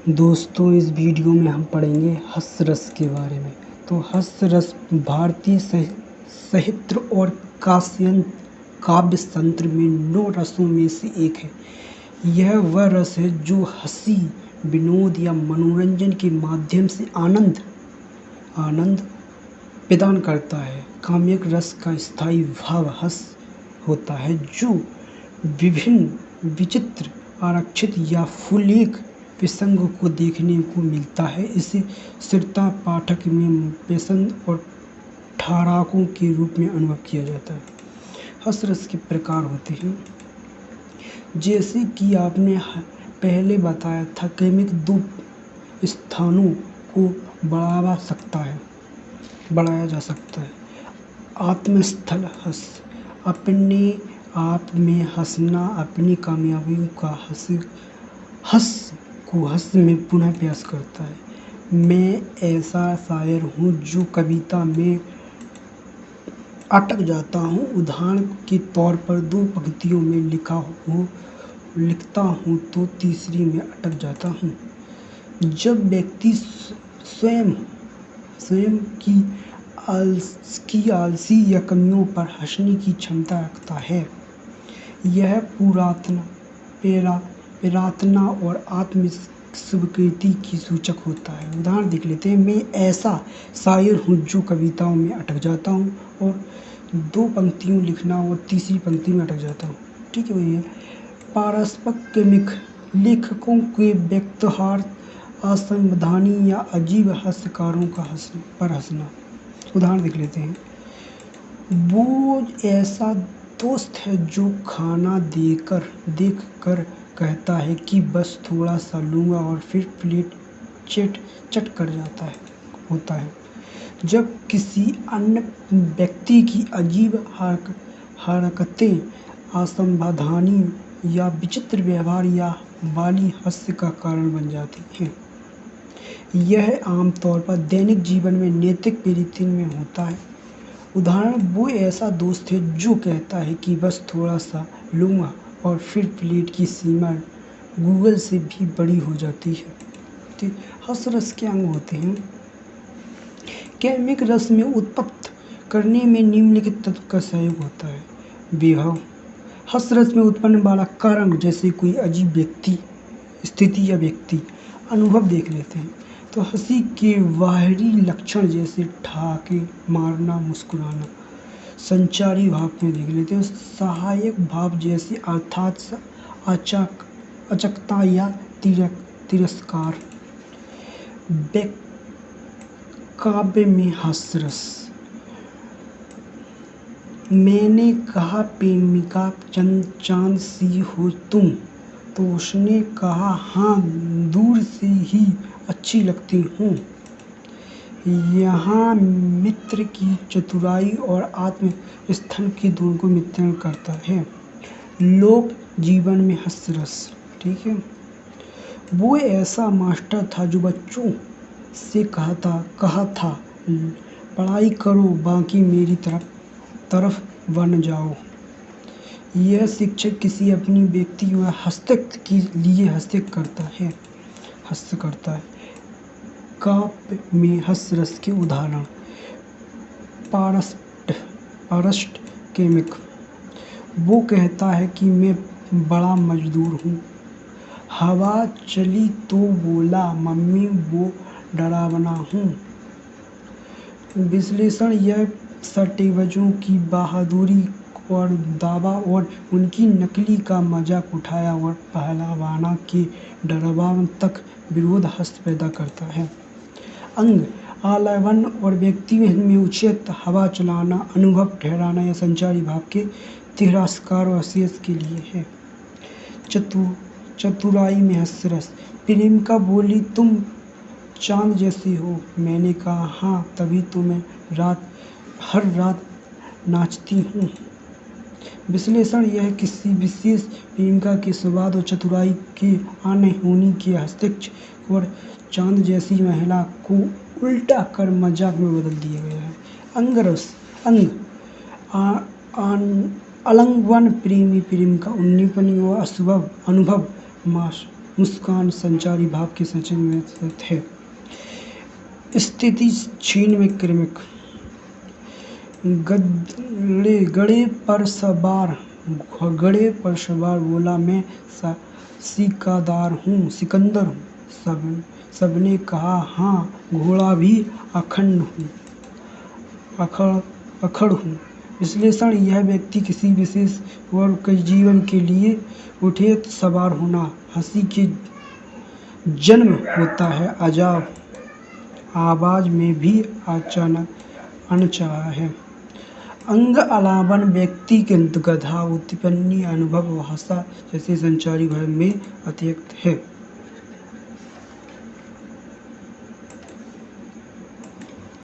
दोस्तों, इस वीडियो में हम पढ़ेंगे हस रस के बारे में। तो हस रस भारतीय साहित्य और काव्य तंत्र में 9 रसों में से एक है। यह वह रस है जो हंसी, विनोद या मनोरंजन के माध्यम से आनंद प्रदान करता है। काम्यक रस का स्थायी भाव हस होता है, जो विभिन्न, विचित्र, आरक्षित या फुलेक प्रसंग को देखने को मिलता है। इसे श्रोता पाठक में पसंद और ठहाकों के रूप में अनुभव किया जाता है। हस रस के प्रकार होते हैं, जैसे कि आपने पहले बताया था, काम्यक 2 स्थानों को बढ़ाया जा सकता है। आत्मस्थल हस, अपने आप में हंसना, अपनी कामयाबियों का हंस में पुनः प्रयास करता है। मैं ऐसा शायर हूँ जो कविता में अटक जाता हूँ। उदाहरण के तौर पर 2 पंक्तियों में लिखता हूँ तो तीसरी में अटक जाता हूँ। जब व्यक्ति स्वयं की आलसी या कमियों पर हंसने की क्षमता रखता है, यह प्रार्थना और आत्म स्वीकृति की सूचक होता है। उदाहरण देख लेते हैं। मैं ऐसा शायर हूँ जो कविताओं में अटक जाता हूँ और 2 पंक्तियों लिखना और तीसरी पंक्ति में अटक जाता हूँ। ठीक है भैया। पारस्परिक काम्यक, लेखकों के व्यक्तिहार, असंवधानी या अजीब हास्यकारों पर हंसना। उदाहरण देख लेते हैं। वो ऐसा दोस्त है जो खाना देखकर कहता है कि बस थोड़ा सा लूँगा और फिर प्लेट चट कर होता है। जब किसी अन्य व्यक्ति की अजीब हरकतें, असंवधानी या विचित्र व्यवहार या वाली हास्य का कारण बन जाती हैं। यह आमतौर पर दैनिक जीवन में नैतिक प्रवृत्ति में होता है। उदाहरण, वो ऐसा दोस्त है जो कहता है कि बस थोड़ा सा लूँगा और फिर प्लेट की सीमा गूगल से भी बड़ी हो जाती है। तो हस रस के अंग होते हैं। काम्यक रस में उत्पन्न करने में निम्नलिखित तत्व का सहयोग होता है। विभव, हस रस में उत्पन्न वाला कारण, जैसे कोई अजीब व्यक्ति, स्थिति या व्यक्ति, अनुभव देख लेते हैं। तो हंसी के बाहरी लक्षण जैसे ठहाके मारना, मुस्कुराना। संचारी भाव में देख लेते हैं। सहायक भाव जैसे अर्थात अचकता या तिरस्कार। काव्य में हस रस। मैंने कहा, प्रेमिका चांद सी हो तुम, तो उसने कहा, हाँ, दूर से ही अच्छी लगती हूँ। यहाँ मित्र की चतुराई और आत्मस्थल के दोनों को मित्रण करता है। लोक जीवन में हस रस। ठीक है। वो ऐसा मास्टर था जो बच्चों से कहा था, पढ़ाई करो, बाकी मेरी तरफ बन जाओ। यह शिक्षक किसी अपनी व्यक्ति या हस्तक के लिए हास्य करता है। काव्य में हस रस के उदाहरण। पारस्ट काम्यक, वो कहता है कि मैं बड़ा मजदूर हूँ। हवा चली तो बोला, मम्मी वो डरावना हूँ। विश्लेषण, यह सट्टेबाजों की बहादुरी और दावा और उनकी नकली का मजाक उठाया और पहलवाना के डरावना तक विरोधाभास पैदा करता है। अंग, आलापन और व्यक्ति में उचित हवा चलाना, अनुभव ठहराना या संचारी भाव के तिरस्कार और शेष के लिए है। चतुराई में हस रस। प्रेमिका बोली, तुम चांद जैसी हो। मैंने कहा, हाँ, तभी तो मैं हर रात नाचती हूँ। विश्लेषण, यह किसी विशेष प्रेमिका के स्वभाव और चतुराई के अनहोनी के हस्तक्षेप और चांद जैसी महिला को उल्टा कर मजाक में बदल दिया गया है। अंगरस। आलिंगन, प्रेमी प्रेमिका, उन्नीपनी और अनुभव मुस्कान संचारी भाव के संचय में है। स्थिति छीन में क्रमिक गड़े पर सवार बोला मैं सिकंदर हूँ। सबने कहा हाँ घोड़ा भी अखड़ हूँ। विश्लेषण यह व्यक्ति किसी विशेष वर्ग के जीवन के लिए उठे सवार होना हंसी के जन्म होता है। अजाब आवाज में भी अचानक अनचाहा है। अंग अलावन व्यक्ति के गधा उत्पन्नी अनुभव भाषा जैसे संचारी भाव में अतिरिक्त है।